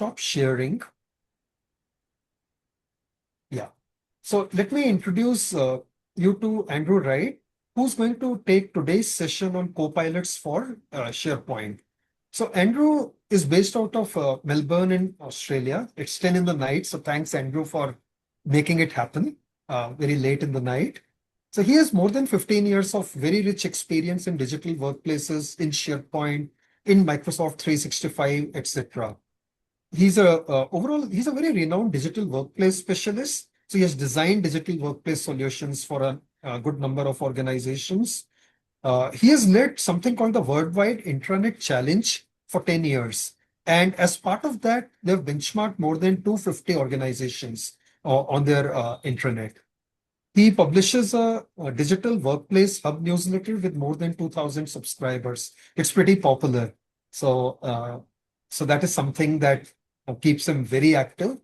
stop sharing. Yeah. So let me introduce you to Andrew Wright, who's going to take today's session on co-pilots for SharePoint. So Andrew is based out of Melbourne in Australia. It's 10 in the night. So thanks, Andrew, for making it happen very late in the night. So he has more than 15 years of very rich experience in digital workplaces, in SharePoint, in Microsoft 365, etc. He's a very renowned digital workplace specialist. So he has designed digital workplace solutions for a good number of organizations. He has led something called the Worldwide Intranet Challenge for 10 years. And as part of that, they've benchmarked more than 250 organizations on their intranet. He publishes a digital workplace hub newsletter with more than 2,000 subscribers. It's pretty popular. So that is something that keeps him very active.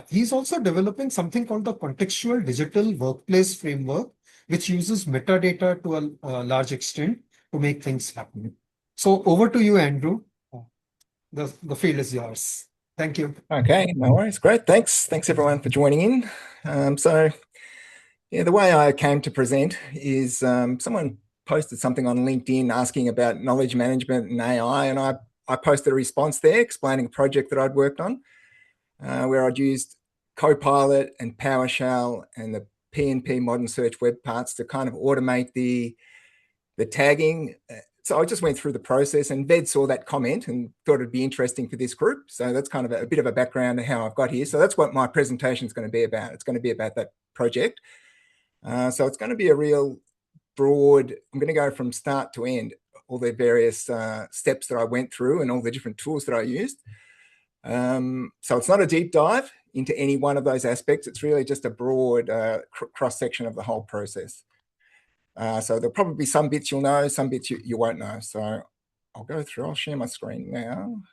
He's also developing something called the Contextual Digital Workplace Framework, which uses metadata to a large extent to make things happen. So over to you, Andrew. The field is yours. Thank you. Okay, no worries. Great. Thanks everyone for joining in. So the way I came to present is someone posted something on LinkedIn asking about knowledge management and AI, and I posted a response there explaining a project that I'd worked on where I'd used Copilot and PowerShell and the PNP modern search web parts to kind of automate the tagging. So I just went through the process, and Ved saw that comment and thought it'd be interesting for this group. So that's kind of a bit of a background to how I've got here. So that's what my presentation is going to be about. It's going to be about that project. So it's going to be a real broad, I'm going to go from start to end, all the various steps that I went through and all the different tools that I used. So it's not a deep dive into any one of those aspects. It's really just a broad cross-section of the whole process. So there'll probably be some bits you'll know, some bits you won't know. So I'll go through, I'll share my screen now.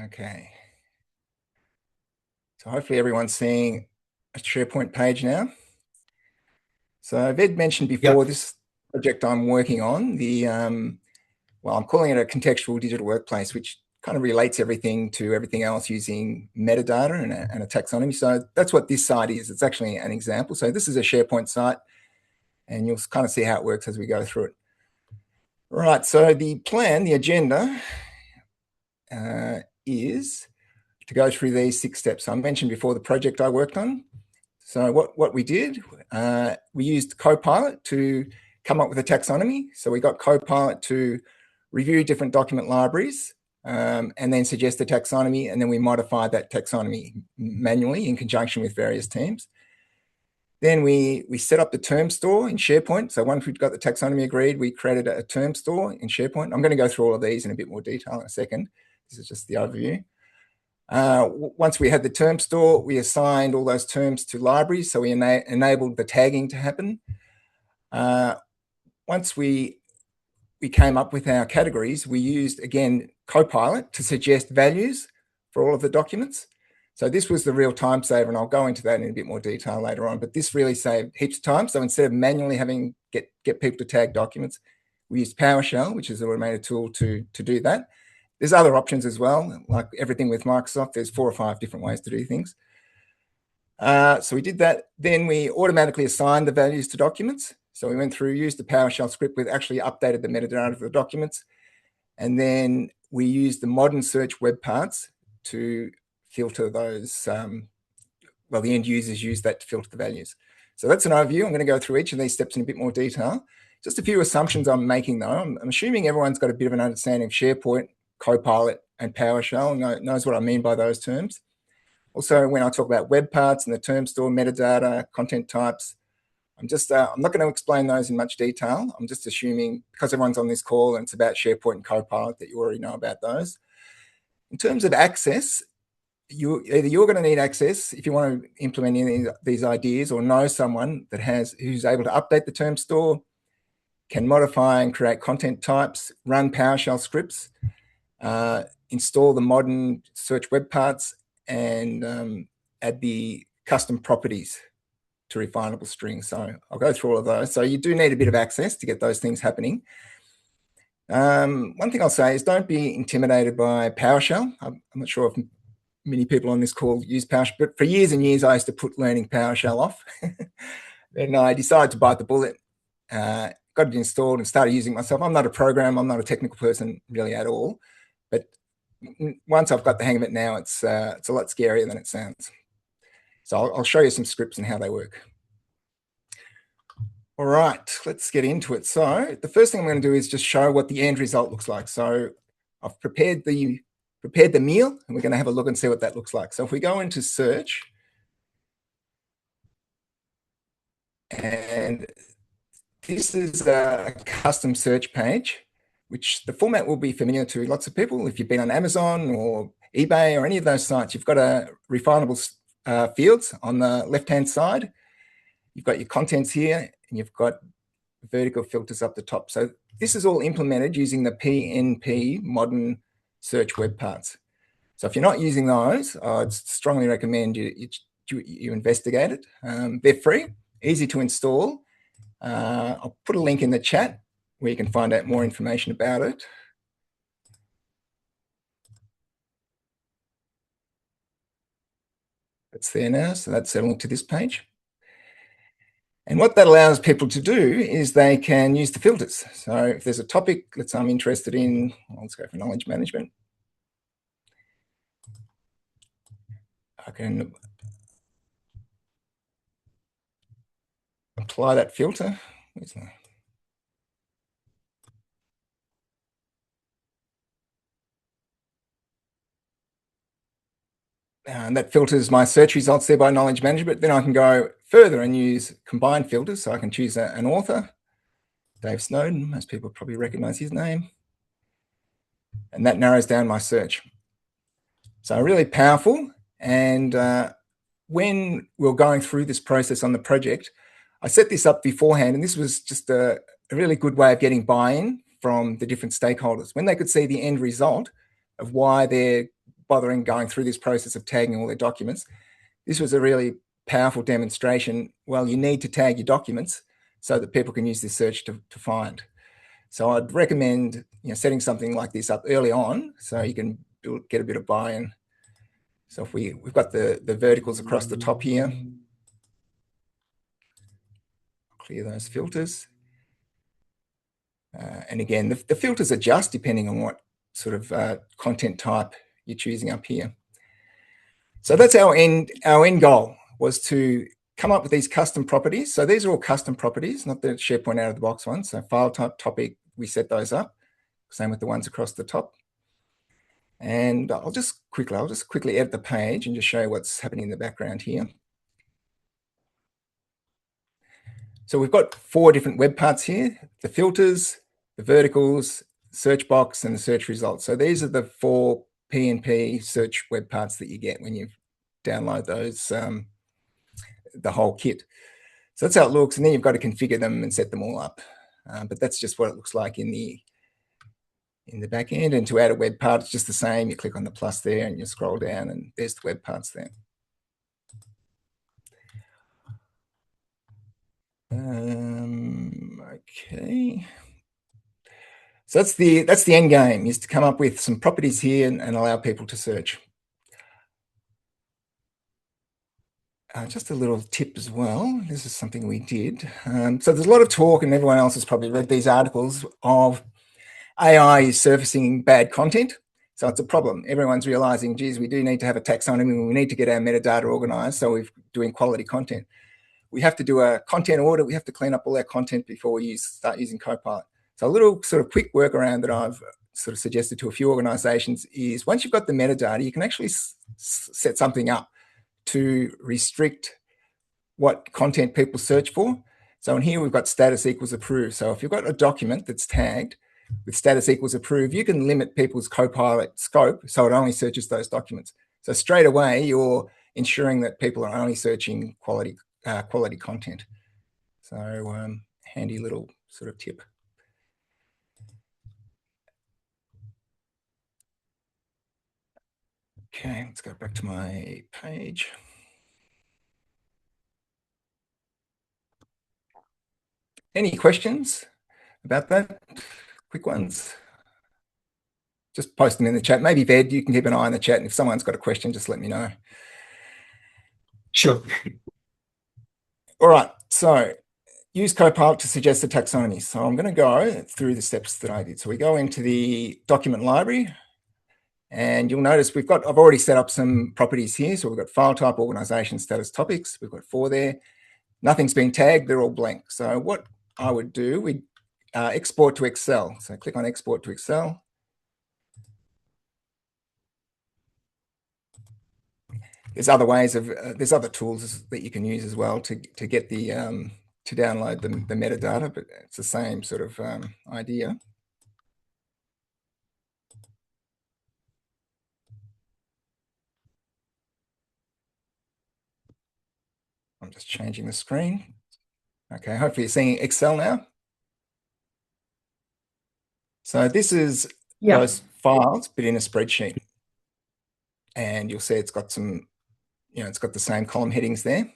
Okay. So hopefully everyone's seeing a SharePoint page now. So Ved mentioned before, this project I'm working on, well, I'm calling it a contextual digital workplace, which kind of relates everything to everything else using metadata and a taxonomy. So that's what this site is. It's actually an example. So this is a SharePoint site, and you'll kind of see how it works as we go through it. Right, so the plan, the agenda is to go through these 6 steps. So I mentioned before the project I worked on. So what we did, we used Copilot to come up with a taxonomy. So we got Copilot to review different document libraries and then suggest a taxonomy, and then we modified that taxonomy manually in conjunction with various teams. Then we set up the term store in SharePoint. So once we've got the taxonomy agreed, we created a term store in SharePoint. I'm going to go through all of these in a bit more detail in a second. This is just the overview. Once we had the term store, we assigned all those terms to libraries. So we enabled the tagging to happen. Once we came up with our categories, we used, again, Copilot to suggest values for all of the documents. So this was the real time saver, and I'll go into that in a bit more detail later on, but this really saved heaps of time. So instead of manually having get people to tag documents, we used PowerShell, which is an automated tool to do that. There's other options as well, like everything with Microsoft. There's 4 or 5 different ways to do things. So we did that. Then we automatically assigned the values to documents. So we went through, used the PowerShell script with actually updated the metadata of the documents. And then we used the modern search web parts to filter those. Well, the end users use that to filter the values. So that's an overview. I'm going to go through each of these steps in a bit more detail. Just a few assumptions I'm making, though. I'm assuming everyone's got a bit of an understanding of SharePoint, Copilot, and PowerShell, knows what I mean by those terms. Also, when I talk about web parts and the term store, metadata, content types, I'm not going to explain those in much detail. I'm just assuming, because everyone's on this call and it's about SharePoint and Copilot, that you already know about those. In terms of access, you're going to need access if you want to implement any of these ideas, or know someone who's able to update the term store, can modify and create content types, run PowerShell scripts, install the modern search web parts, and add the custom properties to refinable strings. So I'll go through all of those. So you do need a bit of access to get those things happening. One thing I'll say is don't be intimidated by PowerShell. I'm not sure if many people on this call use PowerShell, but for years and years, I used to put learning PowerShell off. Then I decided to bite the bullet, got it installed and started using it myself. I'm not a programmer, I'm not a technical person really at all, but once I've got the hang of it now, it's a lot scarier than it sounds. So I'll show you some scripts and how they work. All right, let's get into it. So the first thing I'm going to do is just show what the end result looks like. So I've prepared the meal, and we're going to have a look and see what that looks like. So if we go into search, and this is a custom search page, which the format will be familiar to lots of people. If you've been on Amazon or eBay or any of those sites, you've got a refinable fields on the left-hand side. You've got your contents here, and you've got vertical filters up the top. So this is all implemented using the PNP modern search web parts. So if you're not using those, I'd strongly recommend you investigate it. They're free, easy to install. I'll put a link in the chat where you can find out more information about it. It's there now, so that's a link to this page. And what that allows people to do is they can use the filters. So if there's a topic that I'm interested in, let's go for knowledge management. I can apply that filter. And that filters my search results there by knowledge management. Then I can go further and use combined filters. So I can choose an author, Dave Snowden. Most people probably recognize his name. And that narrows down my search. So really powerful. And when we were going through this process on the project, I set this up beforehand, and this was just a really good way of getting buy-in from the different stakeholders. When they could see the end result of why they're bothering going through this process of tagging all their documents, this was a really powerful demonstration. Well, you need to tag your documents so that people can use this search to find. So I'd recommend setting something like this up early on so you can get a bit of buy-in. So if we've got the verticals across the top here, clear those filters. And again, the filters adjust depending on what sort of content type you're choosing up here. So that's our end goal, was to come up with these custom properties. So these are all custom properties, not the SharePoint out of the box ones. So file type, topic, we set those up. Same with the ones across the top. And I'll just quickly edit the page and just show you what's happening in the background here. So we've got 4 different web parts here: the filters, the verticals, search box, and the search results. So these are the 4 PNP search web parts that you get when you download those, the whole kit. So that's how it looks, and then you've got to configure them and set them all up. But that's just what it looks like in the back end. And to add a web part, it's just the same. You click on the plus there and you scroll down, and there's the web parts there. Okay. So that's the end game, is to come up with some properties here and allow people to search. Just a little tip as well. This is something we did. So there's a lot of talk, and everyone else has probably read these articles, of AI is surfacing bad content. So it's a problem. Everyone's realizing, geez, we do need to have a taxonomy. We need to get our metadata organized so we're doing quality content. We have to do a content audit. We have to clean up all our content before we start using Copilot. So a little sort of quick workaround that I've sort of suggested to a few organizations is, once you've got the metadata, you can actually set something up to restrict what content people search for. So in here, we've got status equals approved. So if you've got a document that's tagged with status equals approved, you can limit people's Copilot scope so it only searches those documents. So straight away, you're ensuring that people are only searching quality content. So handy little sort of tip. Okay, let's go back to my page. Any questions about that? Quick ones. Just post them in the chat. Maybe Ved, you can keep an eye on the chat, and if someone's got a question, just let me know. Sure. All right, so use Copilot to suggest a taxonomy. So I'm going to go through the steps that I did. So we go into the document library, and you'll notice I've already set up some properties here. So we've got file type, organization, status, topics. We've got 4 there. Nothing's been tagged, they're all blank. So what I would do, we'd export to Excel. So click on export to Excel. There's other ways of, there's other tools that you can use as well to get the, to download the metadata, but it's the same sort of idea. I'm just changing the screen. Okay, hopefully you're seeing Excel now. So this is those files, but in a spreadsheet. And you'll see it's got some, it's got the same column headings there.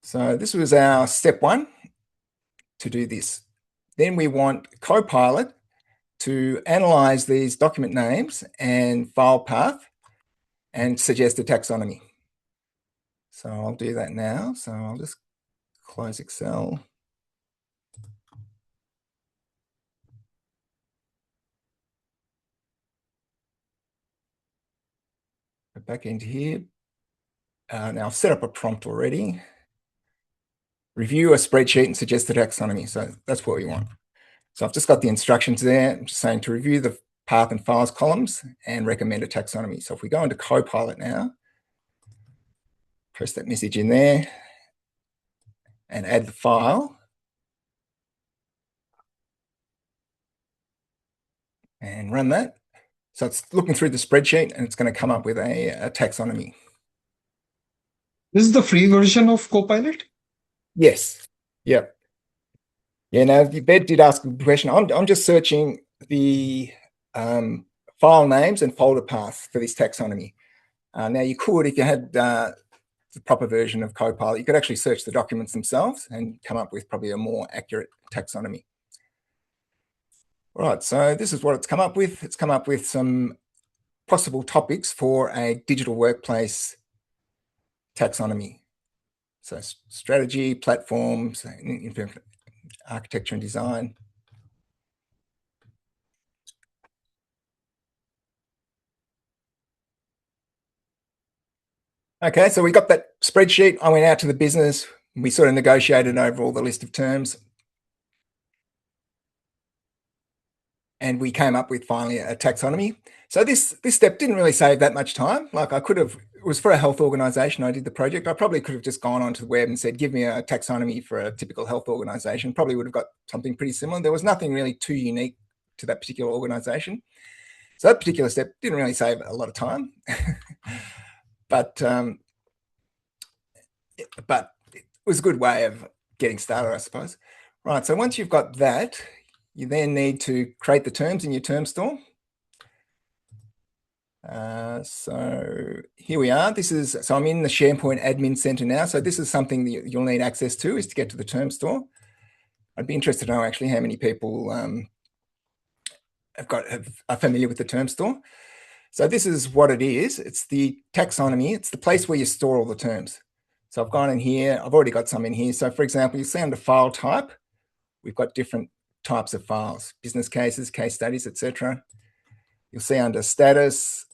So this was our step 1 to do this. Then we want Copilot to analyze these document names and file path and suggest a taxonomy. So I'll do that now. So I'll just close Excel. Go back into here. Now I've set up a prompt already. Review a spreadsheet and suggest a taxonomy. So that's what we want. So I've just got the instructions there. I'm just saying to review the path and files columns and recommend a taxonomy. So if we go into Copilot now, press that message in there and add the file. And run that. So it's looking through the spreadsheet and it's going to come up with a taxonomy. This is the free version of Copilot? Yes. Yep. Yeah, now Ved did ask a question. I'm just searching the file names and folder paths for this taxonomy. Now you could, if you had the proper version of Copilot, you could actually search the documents themselves and come up with probably a more accurate taxonomy. All right, so this is what it's come up with. It's come up with some possible topics for a digital workplace taxonomy. So strategy, platforms, architecture and design. Okay, so we got that spreadsheet. I went out to the business. We sort of negotiated over all the list of terms. And we came up with finally a taxonomy. So this step didn't really save that much time. Like I could have, it was for a health organization. I did the project. I probably could have just gone onto the web and said, give me a taxonomy for a typical health organization. Probably would have got something pretty similar. There was nothing really too unique to that particular organization. So that particular step didn't really save a lot of time, but it was a good way of getting started, I suppose. Right, so once you've got that, you then need to create the terms in your term store. So here we are. So I'm in the Sharepoint admin center now. So this is something that you'll need access to, is to get to the term store. I'd be interested to know actually how many people are familiar with the term store. So this is what it is. It's the taxonomy. It's the place where you store all the terms. So I've gone in here. I've already got some in here. So for example, you see under file type, we've got different types of files, business cases, case studies, etc. You'll see under status,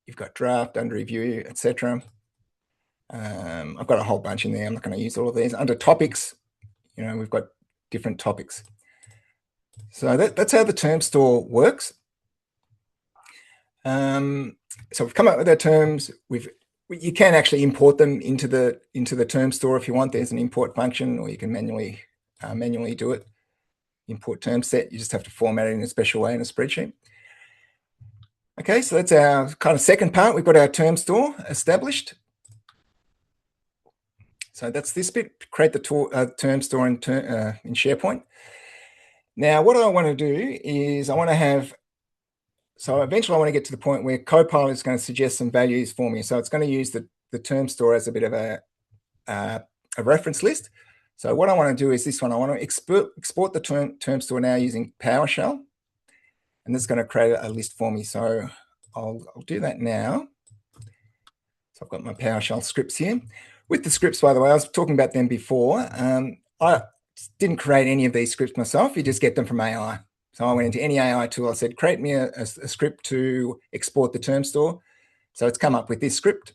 you've got draft, under review, etc. I've got a whole bunch in there. I'm not going to use all of these. Under topics, we've got different topics. So that's how the term store works. So we've come up with our terms. You can actually import them into the term store if you want. There's an import function, or you can manually do it. Import term set. You just have to format it in a special way in a spreadsheet. Okay, so that's our kind of second part. We've got our term store established. So that's this bit. Create the term store in SharePoint. Now, what I want to do is so eventually I want to get to the point where Copilot is going to suggest some values for me. So it's going to use the term store as a bit of a reference list. So what I want to do is this one. I want to export the term store now using PowerShell. And this is going to create a list for me. So I'll do that now. So I've got my PowerShell scripts here. With the scripts, by the way, I was talking about them before. I didn't create any of these scripts myself. You just get them from AI. So I went into any AI tool. I said, create me a script to export the term store. So it's come up with this script.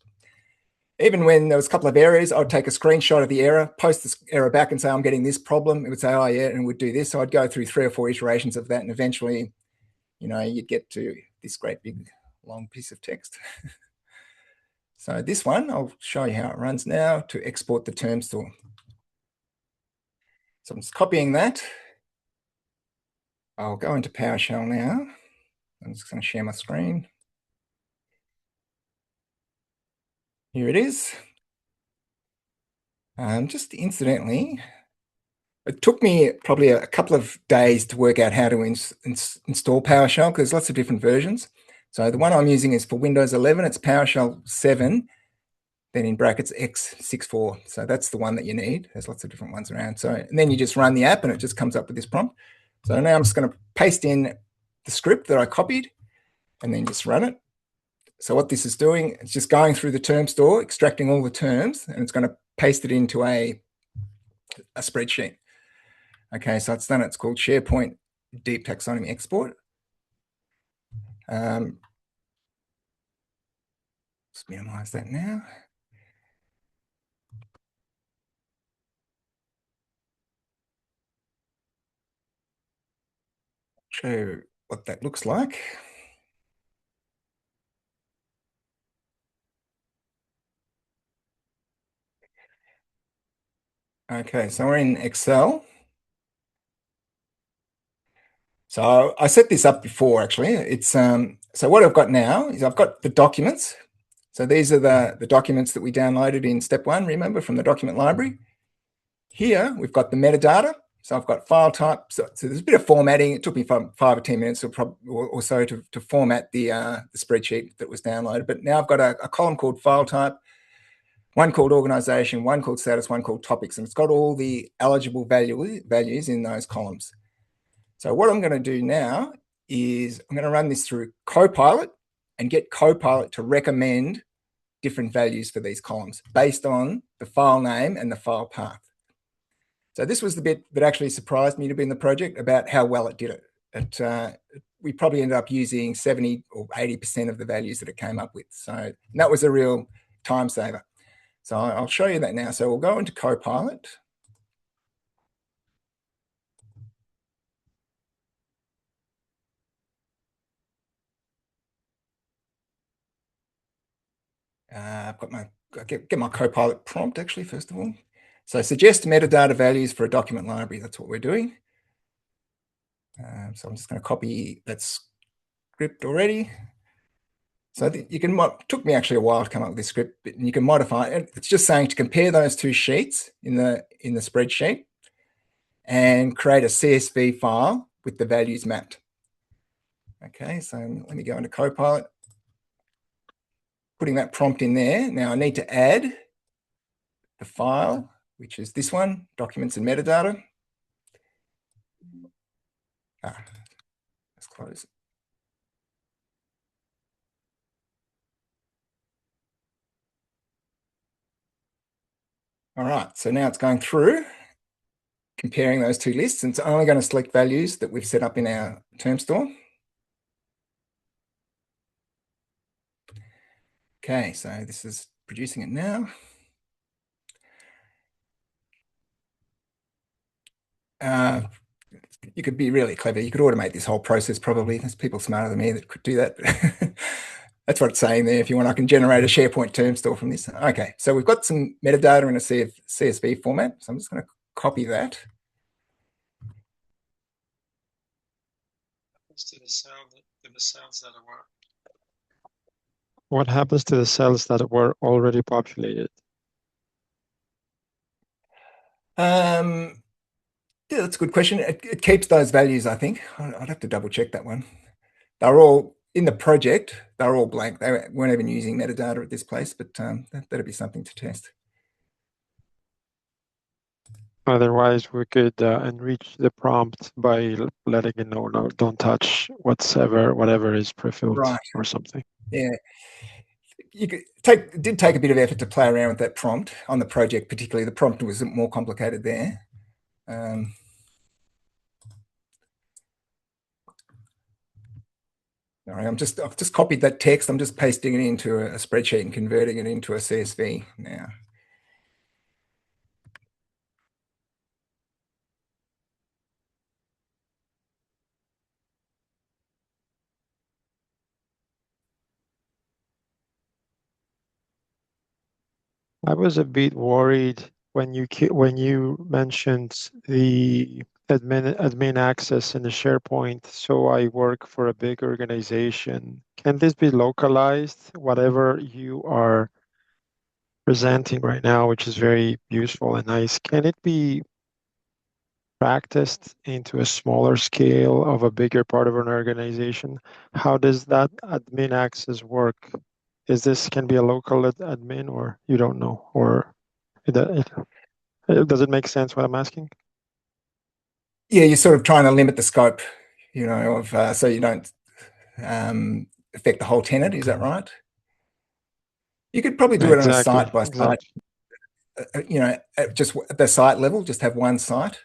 Even when there was a couple of errors, I'd take a screenshot of the error, post this error back and say, I'm getting this problem. It would say, oh yeah, and it would do this. So I'd go through 3 or 4 iterations of that. And eventually, you'd get to this great big long piece of text. So this one, I'll show you how it runs now to export the term store. So I'm just copying that. I'll go into PowerShell now. I'm just going to share my screen. Here it is. Just incidentally, it took me probably a couple of days to work out how to install PowerShell, because there's lots of different versions. So the one I'm using is for Windows 11. It's PowerShell 7, then in brackets X64. So that's the one that you need. There's lots of different ones around. So, and then you just run the app and it just comes up with this prompt. So now I'm just going to paste in the script that I copied and then just run it. So what this is doing, it's just going through the term store, extracting all the terms, and it's going to paste it into a spreadsheet. Okay, so it's done. It's called Sharepoint Deep Taxonomy Export. Let's minimize that now. Show you what that looks like. Okay, so we're in Excel. So I set this up before, actually. It's so what I've got now is I've got the documents. So these are the documents that we downloaded in step 1, remember, from the document library. Here we've got the metadata. So I've got file type. So there's a bit of formatting. It took me 5 or 10 minutes or so to format the spreadsheet that was downloaded. But now I've got a column called file type, one called organization, one called status, one called topics, and it's got all the eligible values in those columns. So what I'm going to do now is I'm going to run this through Copilot and get Copilot to recommend different values for these columns based on the file name and the file path. So this was the bit that actually surprised me to be in the project about how well it did it. We probably ended up using 70 or 80% of the values that it came up with. So that was a real time saver. So I'll show you that now. So we'll go into Copilot. I've got my get my Copilot prompt actually, first of all. So suggest metadata values for a document library. That's what we're doing. So I'm just going to copy that script already. So you can, took me actually a while to come up with this script, but you can modify it. It's just saying to compare those two sheets in the spreadsheet and create a CSV file with the values mapped. Okay, so let me go into Copilot, putting that prompt in there. Now I need to add the file, which is this one, documents and metadata. Let's close it. All right, so now it's going through, comparing those two lists, and it's only going to select values that we've set up in our term store. Okay, so this is producing it now. You could be really clever. You could automate this whole process probably. There's people smarter than me that could do that. That's what it's saying there. If you want, I can generate a SharePoint term store from this. Okay, so we've got some metadata in a CSV format. So I'm just going to copy that. What happens to the cells that were already populated? Yeah, that's a good question. It keeps those values, I think. I'd have to double check that one. They're all in the project. They're all blank. They weren't even using metadata at this place, but that'd be something to test. Otherwise, we could enrich the prompt by letting it know, no, don't touch whatever is pre-filled Right. or something. Yeah. It did take a bit of effort to play around with that prompt on the project, particularly. The prompt was more complicated there. All right, I've just copied that text. I'm just pasting it into a spreadsheet and converting it into a CSV now. I was a bit worried when you mentioned the admin access in the SharePoint. So I work for a big organization. Can this be localized? Whatever you are presenting right now, which is very useful and nice, can it be practiced into a smaller scale of a bigger part of an organization? How does that admin access work? Is this can be a local admin, or you don't know, or does it make sense what I'm asking? Yeah, you're sort of trying to limit the scope, of so you don't affect the whole tenant. Is that right? You could probably do it on a site by site. Just at the site level, just have one site.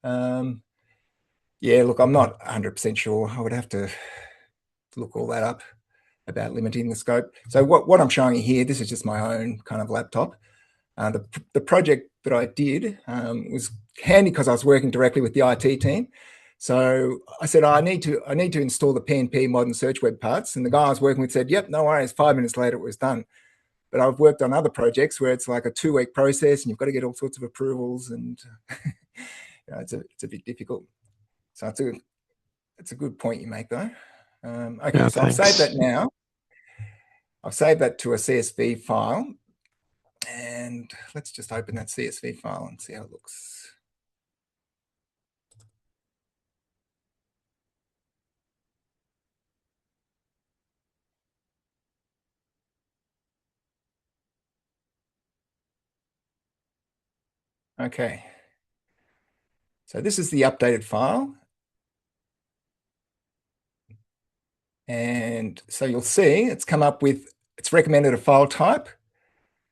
Yeah, look, I'm not 100% sure. I would have to look all that up about limiting the scope. So what I'm showing you here, this is just my own kind of laptop. The project that I did was handy because I was working directly with the IT team. So I said, I need to install the PNP modern search web parts. And the guy I was working with said, yep, no worries. 5 minutes later, it was done. But I've worked on other projects where it's like a 2-week process and you've got to get all sorts of approvals, and it's a bit difficult. So it's a good point you make, though. Okay, Yeah, so I've saved that now. I've saved that to a CSV file. And let's just open that CSV file and see how it looks. Okay. So this is the updated file. And so you'll see it's come up with, it's recommended a file type,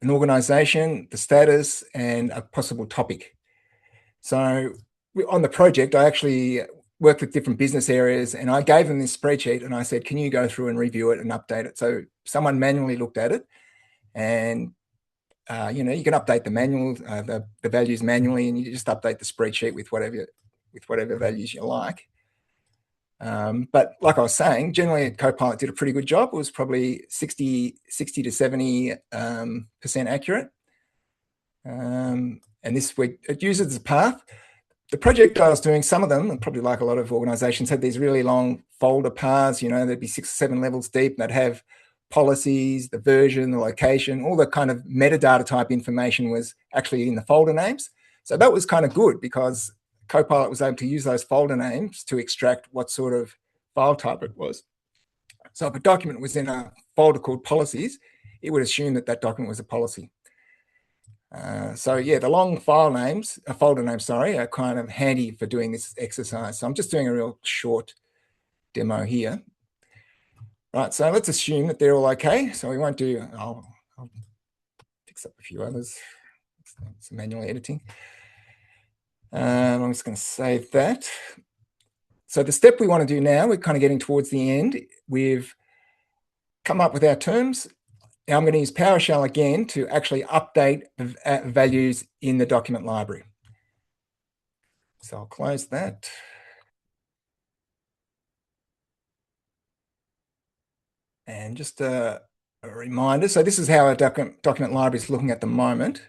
an organization, the status, and a possible topic. So on the project, I actually worked with different business areas and I gave them this spreadsheet and I said, can you go through and review it and update it? So someone manually looked at it, and you can update the manual, the values manually, and you just update the spreadsheet with whatever values you like. But like I was saying, generally Copilot did a pretty good job. It was probably 60 to 70% accurate. And this week it uses the path. The project I was doing, some of them, and probably like a lot of organizations, had these really long folder paths. There'd be 6 or 7 levels deep, and they'd have policies, the version, the location, all the kind of metadata type information was actually in the folder names. So that was kind of good because Copilot was able to use those folder names to extract what sort of file type it was. So if a document was in a folder called policies, it would assume that that document was a policy. So yeah, the long folder names, are kind of handy for doing this exercise. So I'm just doing a real short demo here. Right, so let's assume that they're all okay. So we won't do, I'll fix up a few others. Some manual editing. I'm just going to save that. So the step we want to do now, we're kind of getting towards the end. We've come up with our terms. Now I'm going to use PowerShell again to actually update the values in the document library. So I'll close that. And just a reminder, so this is how our document library is looking at the moment.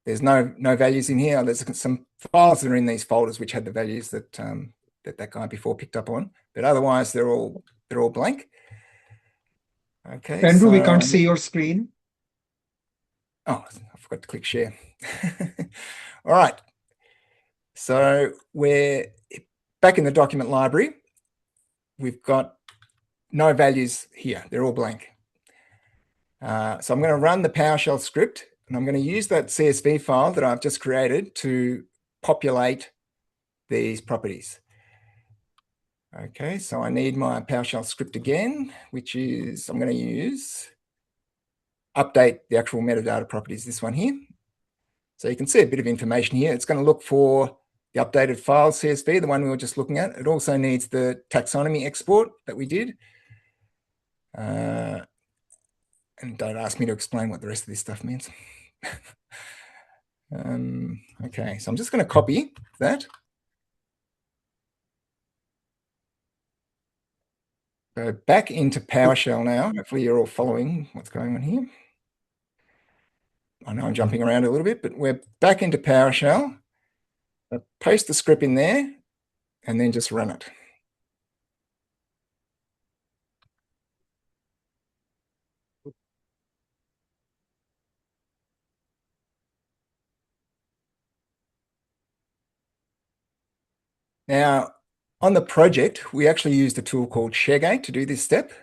There's no values in here. There's some files that are in these folders which had the values that that guy before picked up on, but otherwise they're all blank. Okay. Andrew, we can't see your screen. Oh, I forgot to click share. All right. So we're back in the document library. We've got no values here. They're all blank. So I'm going to run the PowerShell script. And I'm going to use that CSV file that I've just created to populate these properties. Okay, so I need my PowerShell script again, which is, I'm going to use update the actual metadata properties, this one here. So you can see a bit of information here. It's going to look for the updated file CSV, the one we were just looking at. It also needs the taxonomy export that we did. And don't ask me to explain what the rest of this stuff means. Okay, so I'm just going to copy that. Go back into PowerShell now. Hopefully you're all following what's going on here. I know I'm jumping around a little bit, but we're back into PowerShell. Paste the script in there and then just run it. Now, on the project, we actually used a tool called Sharepoint to do this step.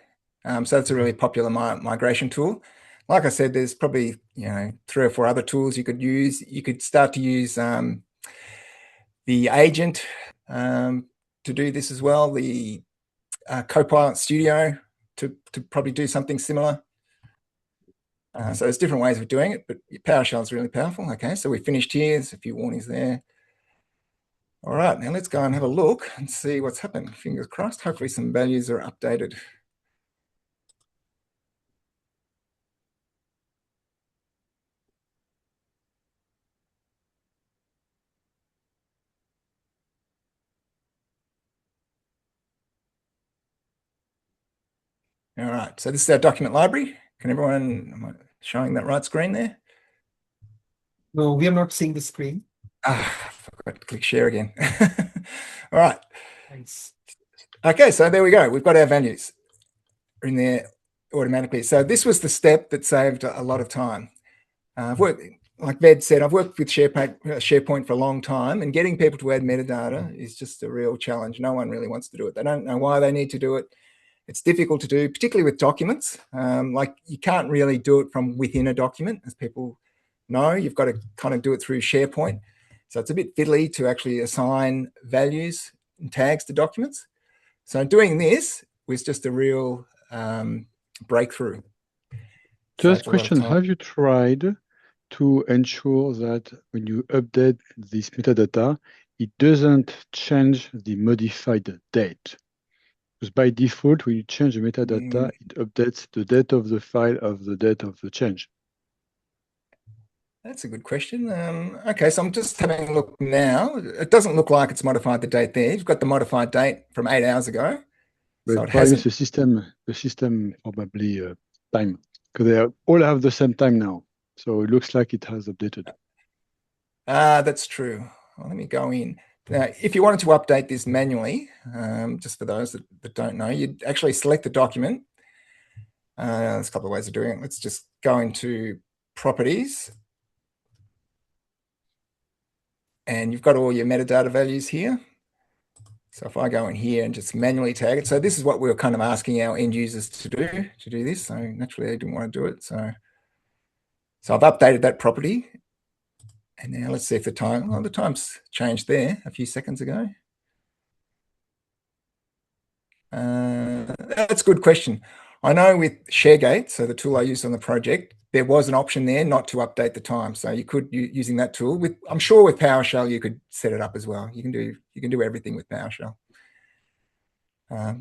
So it's a really popular migration tool. Like I said, there's probably 3 or 4 other tools you could use. You could start to use the agent to do this as well, the Copilot Studio to probably do something similar. So there's different ways of doing it, but PowerShell is really powerful. Okay, so we finished here. There's a few warnings there. All right, now let's go and have a look and see what's happened. Fingers crossed. Hopefully some values are updated. All right, so this is our document library. Can everyone, am I showing that right screen there? No, we are not seeing the screen. I forgot to click share again. All right. Thanks. Okay, so there we go. We've got our values in there automatically. So this was the step that saved a lot of time. I've worked, like Ved said, I've worked with Sharepoint for a long time, and getting people to add metadata is just a real challenge. No one really wants to do it. They don't know why they need to do it. It's difficult to do, particularly with documents. Like you can't really do it from within a document, as people know. You've got to kind of do it through SharePoint. So it's a bit fiddly to actually assign values and tags to documents. So doing this was just a real breakthrough. Just question, have you tried to ensure that when you update this metadata, it doesn't change the modified date? Because by default, when you change the metadata, it updates the date of the file of the date of the change. That's a good question. Okay, so I'm just having a look now. It doesn't look like it's modified the date there. You've got the modified date from 8 hours ago. But so it hasn't. The system probably time, because they all have the same time now. So it looks like it has updated. That's true. Well, let me go in. Now, if you wanted to update this manually, just for those that don't know, you'd actually select the document. There's a couple of ways of doing it. Let's just go into properties. And you've got all your metadata values here. So if I go in here and just manually tag it, so this is what we were kind of asking our end users to do this. So naturally they didn't want to do it. So I've updated that property. And now let's see if the time, well, the time's changed there a few seconds ago. That's a good question. I know with ShareGate, so the tool I used on the project, there was an option there not to update the time. So you could, using that tool, I'm sure with PowerShell, you could set it up as well. You can do everything with PowerShell.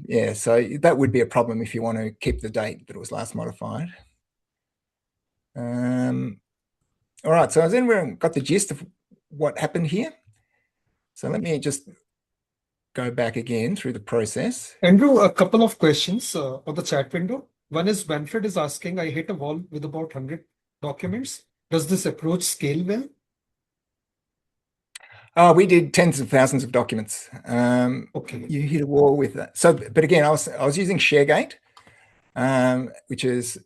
Yeah, so that would be a problem if you want to keep the date that it was last modified. All right, so has anyone got the gist of what happened here? So let me just go back again through the process. Andrew, a couple of questions on the chat window. One is Manfred is asking, I hit a wall with about 100 documents. Does this approach scale well? We did tens of thousands of documents. Okay. You hit a wall with that. So, but again, I was using ShareGate, which is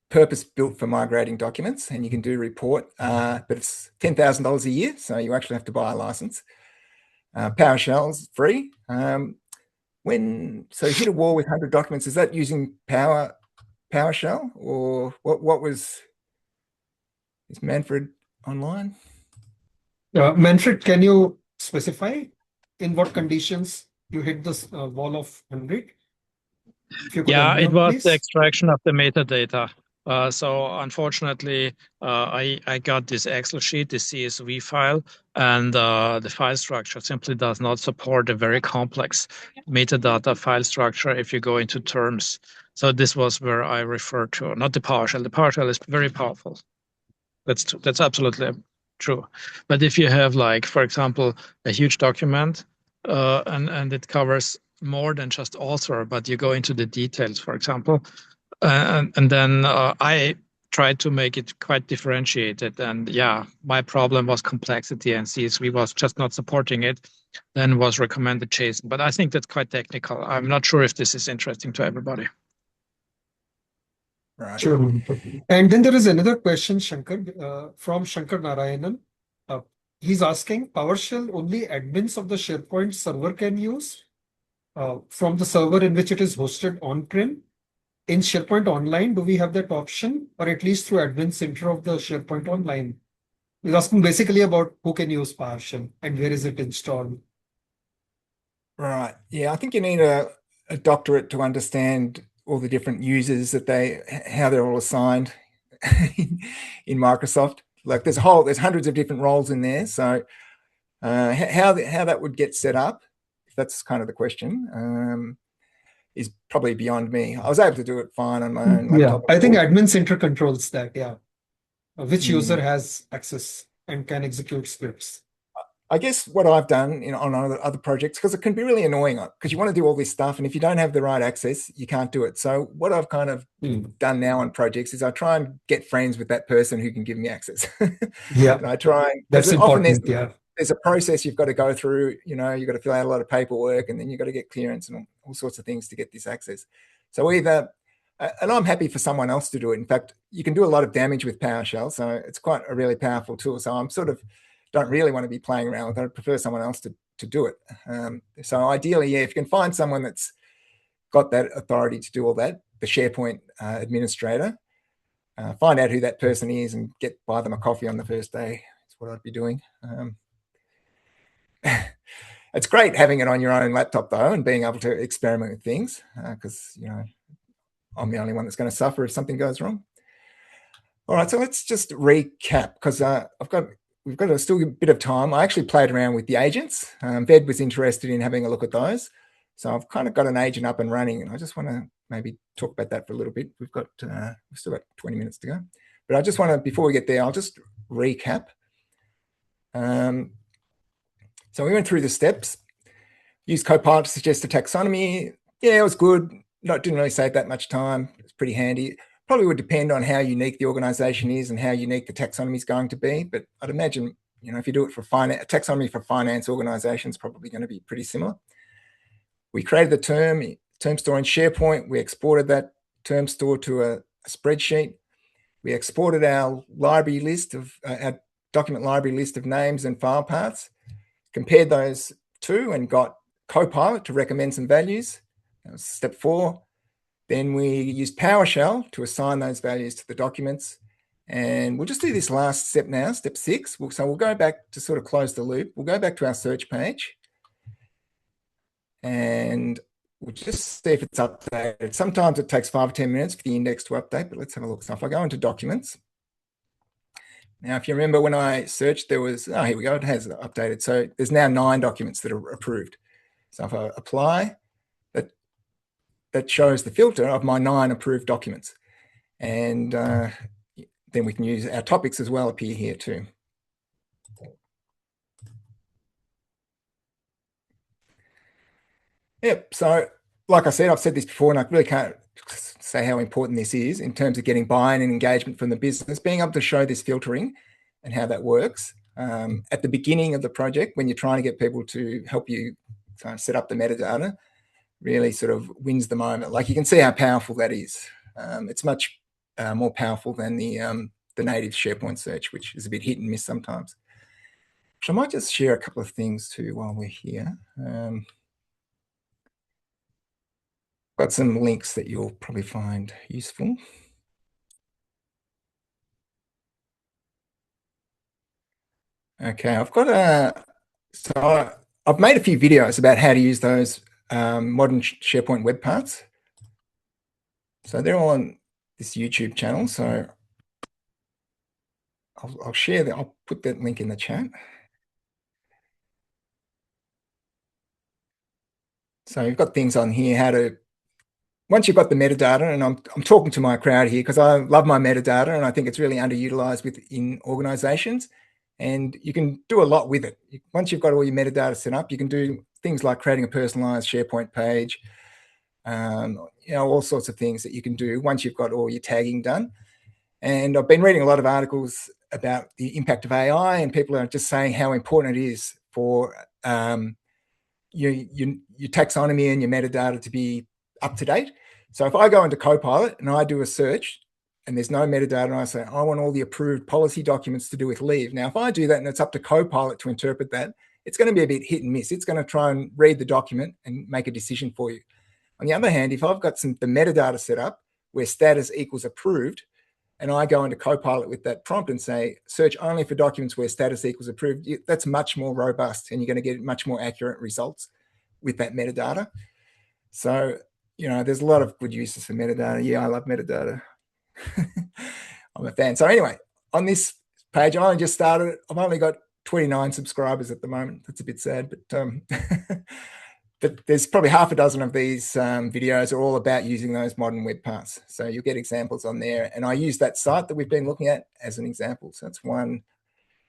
purpose built for migrating documents, and you can do report, but it's $10,000 a year, so you actually have to buy a license. PowerShell's free. So you hit a wall with 100 documents, is that using PowerShell, or what was? Is Manfred online? Manfred, can you specify in what conditions you hit this wall of 100? If you could Yeah, it unmute, was the please. extraction of the metadata. So unfortunately, I got this Excel sheet, this CSV file, and the file structure simply does not support a very complex metadata file structure if you go into terms. So this was where I referred to, not the PowerShell. The PowerShell is very powerful. That's absolutely true. But if you have, like, for example, a huge document, and it covers more than just author, but you go into the details, for example, and then I tried to make it quite differentiated. And yeah, my problem was complexity, and CSV was just not supporting it. Then was recommended JSON, but I think that's quite technical. I'm not sure if this is interesting to everybody. Right. Sure. And then there is another question, Shankar, from Shankar Narayanan. He's asking, PowerShell only admins of the SharePoint server can use from the server in which it is hosted on-prem. In SharePoint Online, do we have that option, or at least through admin center of the SharePoint Online? He's asking basically about who can use PowerShell and where is it installed. Right. Yeah, I think you need a doctorate to understand all the different users how they're all assigned in Microsoft. Like there's hundreds of different roles in there. So how that would get set up, if that's kind of the question, is probably beyond me. I was able to do it fine on my own laptop. Yeah, I think admin center controls that. Yeah, which user has access and can execute scripts. I guess what I've done on other projects, because it can be really annoying, because you want to do all this stuff, and if you don't have the right access, you can't do it. So what I've kind of done now on projects is I try and get friends with that person who can give me access. Yeah, and I try. That's often important. there's a process you've got to go through. You've got to fill out a lot of paperwork, and then you've got to get clearance and all sorts of things to get this access. So and I'm happy for someone else to do it. In fact, you can do a lot of damage with PowerShell, so it's quite a really powerful tool. So I'm sort of don't really want to be playing around with it. I prefer someone else to do it. So ideally, yeah, if you can find someone that's got that authority to do all that, the SharePoint administrator, find out who that person is and buy them a coffee on the first day. That's what I'd be doing. It's great having it on your own laptop though, and being able to experiment with things, because I'm the only one that's going to suffer if something goes wrong. All right, so let's just recap, because we've got still a bit of time. I actually played around with the agents. Ved was interested in having a look at those. So I've kind of got an agent up and running, and I just want to maybe talk about that for a little bit. We've still got 20 minutes to go. But I just want to, before we get there, I'll just recap. So we went through the steps. Used Copilot to suggest a taxonomy. Yeah, it was good. Didn't really save that much time. It's pretty handy. Probably would depend on how unique the organization is and how unique the taxonomy is going to be. But I'd imagine, if you do it for finance, a taxonomy for finance organizations, probably going to be pretty similar. We created the term store in SharePoint. We exported that term store to a spreadsheet. We exported our library list our document library list of names and file paths, compared those two, and got Copilot to recommend some values. That was step 4. Then we used PowerShell to assign those values to the documents. And we'll just do this last step now, step 6. So we'll go back to sort of close the loop. We'll go back to our search page. And we'll just see if it's updated. Sometimes it takes 5 or 10 minutes for the index to update, but let's have a look. So if I go into documents. Now, if you remember when I searched, there was, here we go, it has updated. So there's now 9 documents that are approved. So if I apply, that shows the filter of my 9 approved documents. And then we can use our topics as well appear here too. Yep, so like I said, I've said this before, and I really can't say how important this is in terms of getting buy-in and engagement from the business, being able to show this filtering and how that works at the beginning of the project when you're trying to get people to help you set up the metadata, really sort of wins the moment. Like you can see how powerful that is. It's much more powerful than the native SharePoint search, which is a bit hit and miss sometimes. So I might just share a couple of things too while we're here. Got some links that you'll probably find useful. Okay, I've got I've made a few videos about how to use those modern SharePoint web parts. So they're all on this YouTube channel. So I'll share that. I'll put that link in the chat. So you've got things on here, how to, once you've got the metadata, and I'm talking to my crowd here because I love my metadata and I think it's really underutilized within organizations, and you can do a lot with it. Once you've got all your metadata set up, you can do things like creating a personalized SharePoint page, all sorts of things that you can do once you've got all your tagging done. And I've been reading a lot of articles about the impact of AI, and people are just saying how important it is for your taxonomy and your metadata to be up to date. So if I go into Copilot and I do a search and there's no metadata, and I say, I want all the approved policy documents to do with leave. Now, if I do that and it's up to Copilot to interpret that, it's going to be a bit hit and miss. It's going to try and read the document and make a decision for you. On the other hand, if I've got the metadata set up where status equals approved, and I go into Copilot with that prompt and say, search only for documents where status equals approved, that's much more robust and you're going to get much more accurate results with that metadata. So, there's a lot of good uses for metadata. Yeah, I love metadata. I'm a fan. So anyway, on this page, I only just started it. I've only got 29 subscribers at the moment. That's a bit sad, but but there's probably half a dozen of these videos are all about using those modern web parts. So you'll get examples on there. And I use that site that we've been looking at as an example. So that's one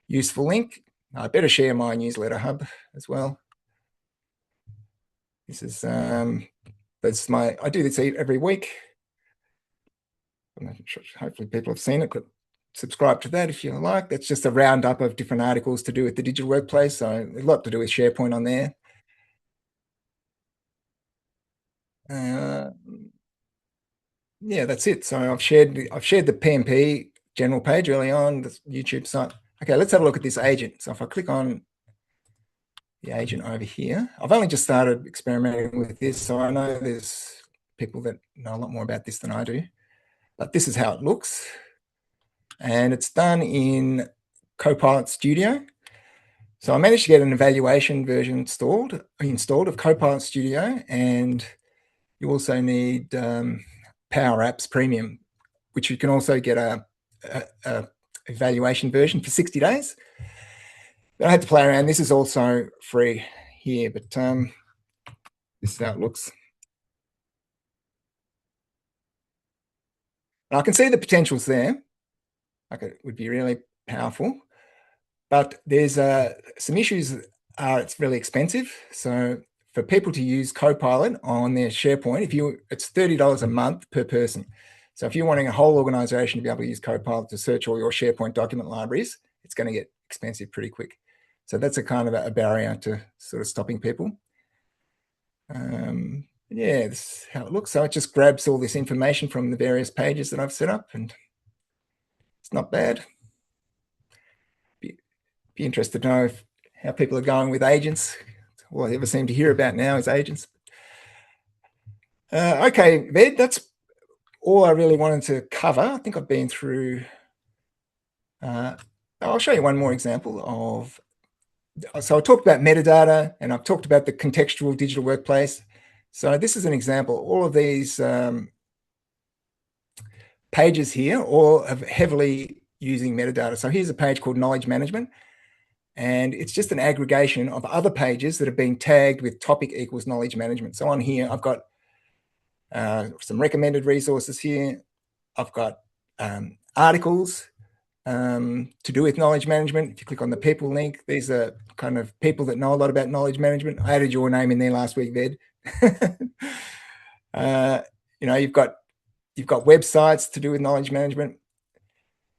useful link. I better share my newsletter hub as well. This is, I do this every week. Hopefully people have seen it, but subscribe to that if you like. That's just a roundup of different articles to do with the digital workplace. So a lot to do with SharePoint on there. Yeah, that's it. So I've shared the PMP general page early on, the YouTube site. Okay, let's have a look at this agent. So if I click on the agent over here, I've only just started experimenting with this, so I know there's people that know a lot more about this than I do. But this is how it looks, and it's done in Copilot Studio. So I managed to get an evaluation version installed of Copilot Studio, and you also need Power Apps Premium, which you can also get a evaluation version for 60 days. But I had to play around. This is also free here, but this is how it looks. And I can see the potentials there. Like, it would be really powerful, but there's some issues. It's really expensive. So for people to use Copilot on their SharePoint, it's $30 a month per person. So if you're wanting a whole organization to be able to use Copilot to search all your SharePoint document libraries, it's going to get expensive pretty quick. So that's a kind of a barrier to sort of stopping people. Yeah, this is how it looks. So it just grabs all this information from the various pages that I've set up, and it's not bad. Be interested to know how people are going with agents. All I ever seem to hear about now is agents. Okay, Ved, that's all I really wanted to cover. I think I've been through. I'll show you one more example of. So I talked about metadata, and I've talked about the contextual digital workplace. So this is an example. All of these pages here all are heavily using metadata. So here's a page called Knowledge Management, and it's just an aggregation of other pages that have been tagged with topic equals knowledge management. So on here, I've got some recommended resources here. I've got articles to do with knowledge management. If you click on the people link, these are kind of people that know a lot about knowledge management. I added your name in there last week, Ved. You've got websites to do with knowledge management.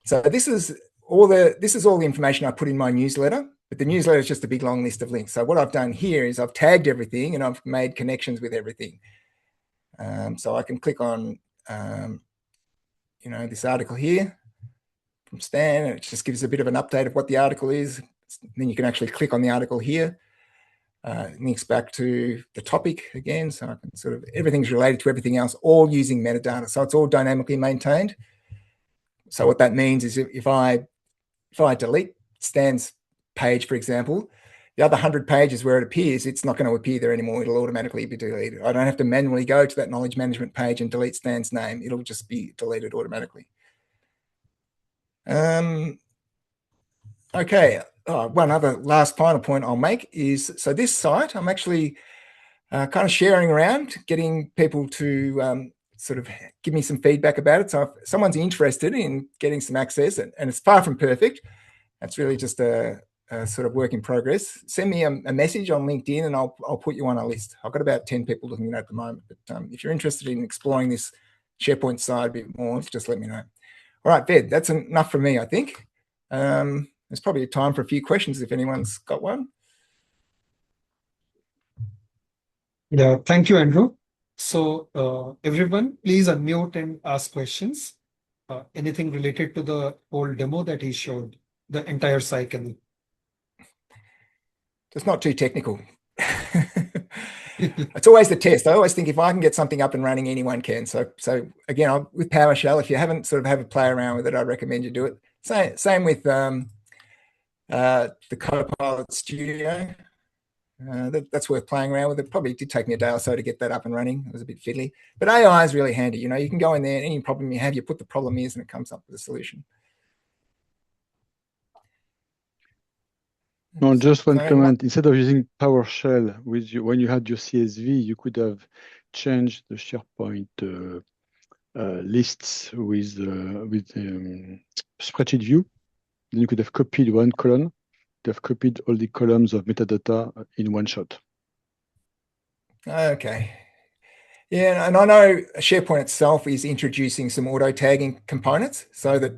So this is all the information I put in my newsletter, but the newsletter is just a big long list of links. So what I've done here is I've tagged everything and I've made connections with everything. So I can click on this article here from Stan, and it just gives a bit of an update of what the article is. Then you can actually click on the article here. Links back to the topic again, so I can sort of, everything's related to everything else, all using metadata. So it's all dynamically maintained. So what that means is if I delete Stan's page, for example, the other 100 pages where it appears, it's not going to appear there anymore. It'll automatically be deleted. I don't have to manually go to that knowledge management page and delete Stan's name. It'll just be deleted automatically. Okay, one other last final point I'll make is, so this site, I'm actually kind of sharing around, getting people to sort of give me some feedback about it. So if someone's interested in getting some access, and it's far from perfect, that's really just a sort of work in progress, send me a message on LinkedIn and I'll put you on a list. I've got about 10 people looking at it at the moment, but if you're interested in exploring this SharePoint side a bit more, just let me know. All right, Ved, that's enough from me, I think. There's probably time for a few questions if anyone's got one. Yeah, thank you, Andrew. So everyone, please unmute and ask questions. Anything related to the whole demo that he showed, the entire cycle. It's not too technical. It's always the test. I always think if I can get something up and running, anyone can. So again, with PowerShell, if you haven't sort of have a play around with it, I recommend you do it. Same with the Copilot Studio. That's worth playing around with. It probably did take me a day or so to get that up and running. It was a bit fiddly, but AI is really handy. You know, you can go in there, any problem you have, you put the problem is, and it comes up with a solution. No, just one comment. Instead of using PowerShell when you had your CSV, you could have changed the SharePoint lists with spreadsheet view. Then you could have copied one column. They've copied all the columns of metadata in one shot. Okay. Yeah, and I know SharePoint itself is introducing some auto tagging components so that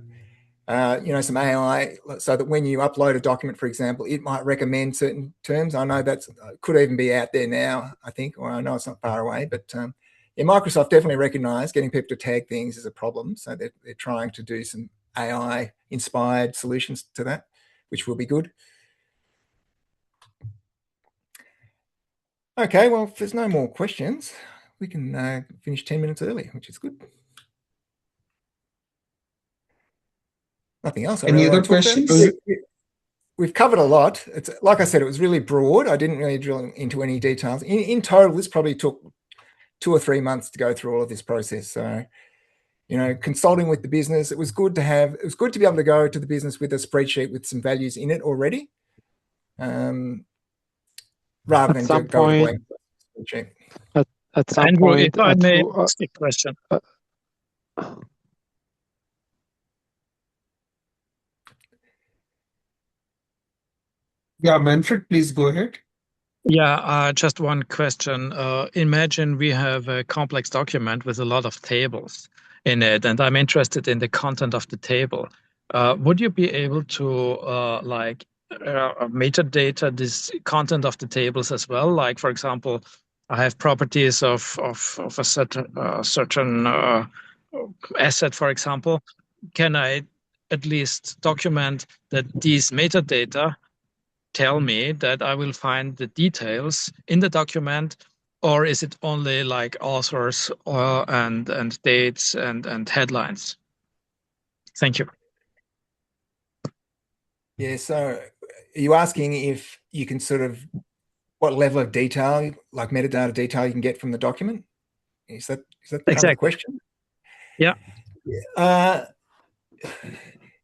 some AI, so that when you upload a document, for example, it might recommend certain terms. I know that could even be out there now, I think, or I know it's not far away, but Microsoft definitely recognized getting people to tag things is a problem. So they're trying to do some AI inspired solutions to that, which will be good. Okay, well, if there's no more questions, we can finish 10 minutes early, which is good. Nothing else. Any other questions? We've covered a lot. It's like I said, it was really broad. I didn't really drill into any details. In total, this probably took 2 or 3 months to go through all of this process. So, consulting with the business, it was good to be able to go to the business with a spreadsheet with some values in it already, rather than to go to blank spreadsheet. At some Andrew, point, if I may ask a question. Yeah, Manfred, please go ahead. Yeah, just one question. Imagine we have a complex document with a lot of tables in it, and I'm interested in the content of the table. Would you be able to metadata this content of the tables as well? Like, for example, I have properties of a certain asset, for example. Can I at least document that these metadata tell me that I will find the details in the document, or is it only like authors and dates and headlines? Thank you. Yeah, so are you asking if you can what level of detail, like metadata detail, you can get from the document? Is that exactly kind of the question? Yeah.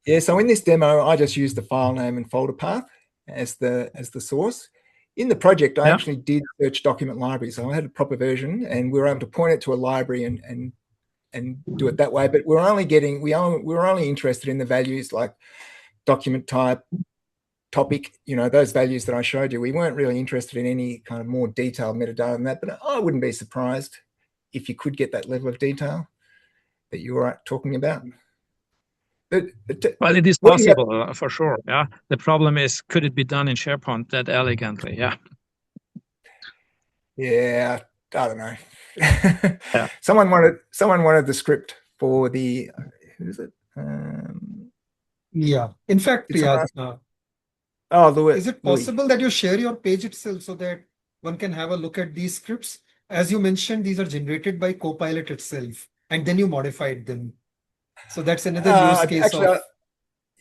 Yeah, so in this demo, I just used the file name and folder path as the source. In the project, I actually did search document library, so I had a proper version, and we were able to point it to a library and do it that way. But we were only interested in the values like document type, topic, those values that I showed you. We weren't really interested in any kind of more detailed metadata than that. But I wouldn't be surprised if you could get that level of detail that you were talking about. Well, it is possible for sure. Yeah. The problem is, could it be done in SharePoint that elegantly? Yeah. Yeah, I don't know. Yeah. Someone wanted the script for the who is it? Yeah. In fact, yeah. Louis. Is it possible that you share your page itself so that one can have a look at these scripts? As you mentioned, these are generated by Copilot itself, and then you modified them. So that's another use case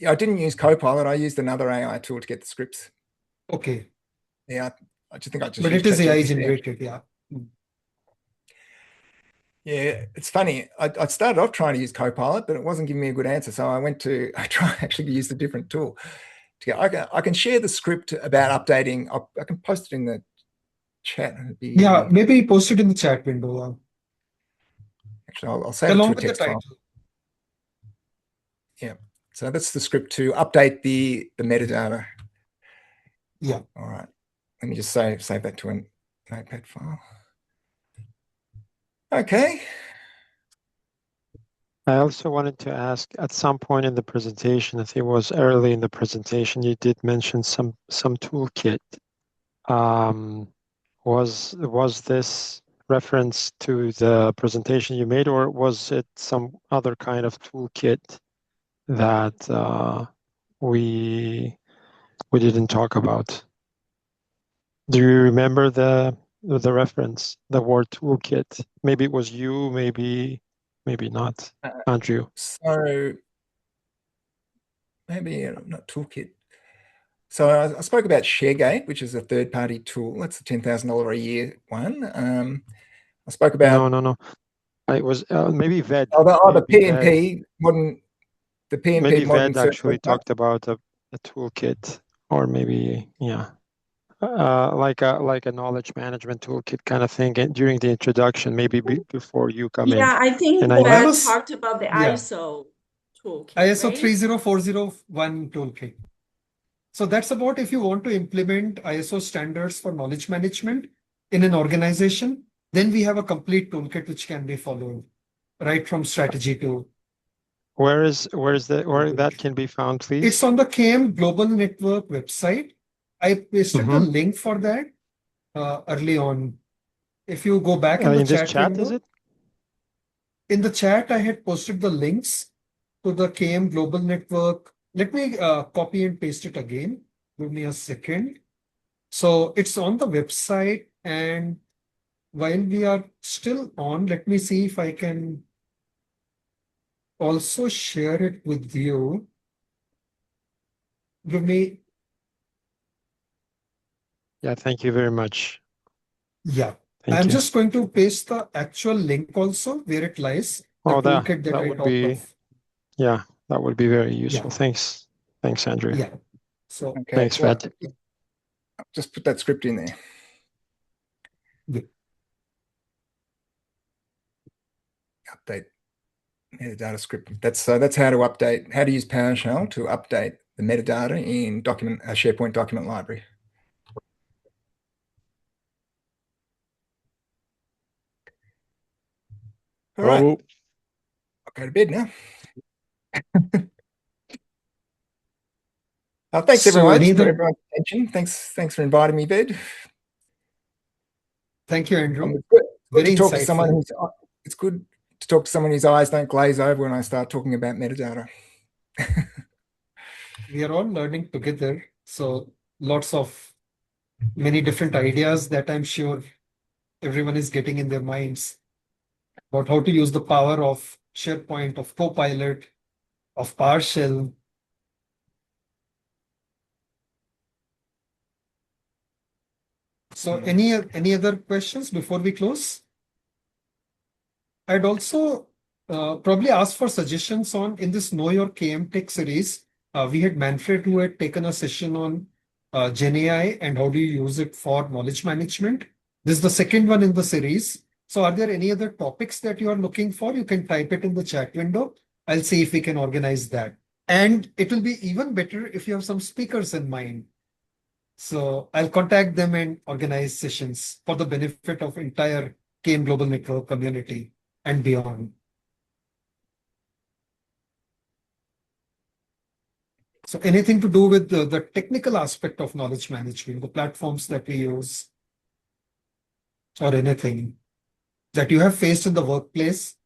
I didn't use Copilot. I used another AI tool to get the scripts. Okay. Yeah, I just think I just But used it is AI ChatGPT. generated, yeah. Yeah, it's funny. I started off trying to use Copilot, but it wasn't giving me a good answer. So I actually used a different tool. I can share the script about updating. I can post it in the chat. Yeah, maybe post it in the chat window. Actually, I'll save it Along to a with the text file. title. Yeah. So that's the script to update the metadata. Yeah. All right. Let me just save that to a notepad file. Okay. I also wanted to ask, at some point in the presentation, I think it was early in the presentation, you did mention some toolkit. Was this reference to the presentation you made, or was it some other kind of toolkit that we didn't talk about? Do you remember the reference, the word toolkit? Maybe it was you, maybe not, Andrew. So maybe not toolkit. So I spoke about ShareGate, which is a third-party tool. That's a $10,000 a year one. I spoke about no. It was maybe VED. the PNP modern. The PNP maybe modern VED actually talked about a toolkit, or maybe like a knowledge management toolkit kind of thing during the introduction, maybe before you come in. Yeah, I think And Brad talked about the ISO toolkit, ISO right? 30401 toolkit. So that's about if you want to implement ISO standards for knowledge management in an organization, then we have a complete toolkit which can be followed, right from strategy to. Where that can be found, please? It's on the KM Global Network website. I pasted the link for that early on. If you go back in the chat window, is it? In the chat, I had posted the links to the KM Global Network. Let me copy and paste it again. Give me a second. So it's on the website, and while we are still on, let me see if I can also share it with you. Give me. Yeah, thank you very much. Yeah. Thank I'm you. just going to paste the actual link also where it lies, the toolkit that I would talked be, of. yeah, that would be very useful. Yeah. Thanks, Andrew. Yeah. So Okay. Thanks, So Fred. just put that script in there. yeah. Update metadata script. That's how to update, how to use PowerShell to update the metadata in SharePoint document library. All right. I'll go to bed now. Thanks everyone for everyone's attention. Thanks for inviting me, Ved. Thank you, Andrew. It's good to talk to someone it's good to talk to someone whose eyes don't glaze over when I start talking about metadata. We are all learning together. So lots of many different ideas that I'm sure everyone is getting in their minds about how to use the power of SharePoint, of Copilot, of PowerShell. So any other questions before we close? I'd also probably ask for suggestions on in this Know Your KM Tech series. We had Manfred who had taken a session on Gen AI and how do you use it for knowledge management. This is the second one in the series. So are there any other topics that you are looking for? You can type it in the chat window. I'll see if we can organize that. And it will be even better if you have some speakers in mind. So I'll contact them and organize sessions for the benefit of entire KM Global Network community and beyond. So anything to do with the technical aspect of knowledge management, the platforms that we use, or anything that you have faced in the workplace,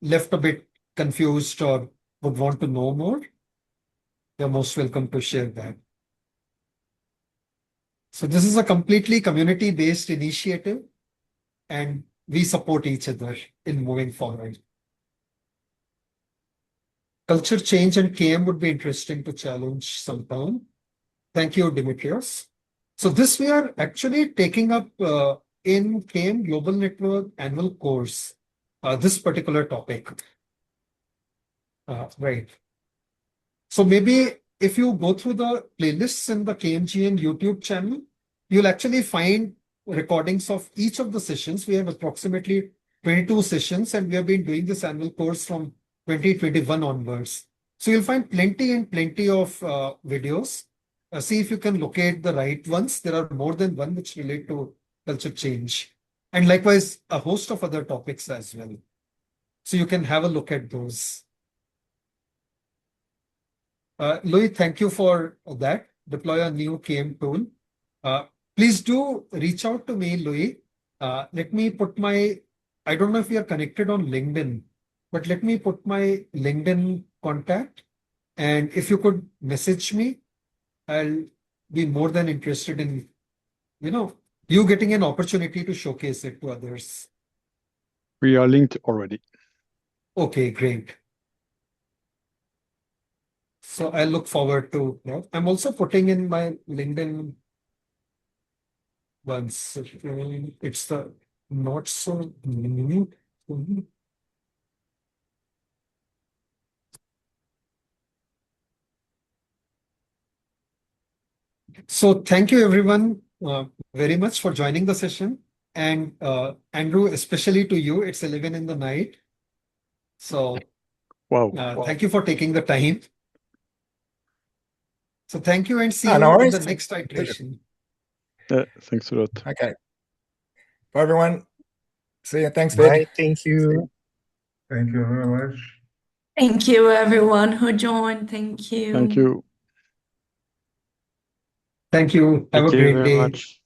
left a bit confused or would want to know more, you're most welcome to share that. So this is a completely community-based initiative, and we support each other in moving forward. Culture change and KM would be interesting to challenge sometime. Thank you, Dimitrios. So this we are actually taking up in KM Global Network annual course, this particular topic. Right. So maybe if you go through the playlists in the KMGN YouTube channel, you'll actually find recordings of each of the sessions. We have approximately 22 sessions, and we have been doing this annual course from 2021 onwards. So you'll find plenty and plenty of videos. See if you can locate the right ones. There are more than one which relate to culture change, and likewise a host of other topics as well. So you can have a look at those. Louis, thank you for that. Deploy a new KM tool. Please do reach out to me, Louis. Let me put my, I don't know if we are connected on LinkedIn, but let me put my LinkedIn contact. And if you could message me, I'll be more than interested in, you getting an opportunity to showcase it to others. We are linked already. Okay, great. So I look forward to that. I'm also putting in my LinkedIn once. It's the not so new. So thank you everyone very much for joining the session. And Andrew, especially to you, it's 11 in the night. So Wow. thank you for taking the time. So thank you and see you No in worries. the next iteration. Thanks a lot. Okay. Bye, everyone. See you. Thanks, Ved. Bye. Thank you. Thank you very much. Thank you, everyone who joined. Thank you. Thank you. Thank you. Have Thank a you great very day. much.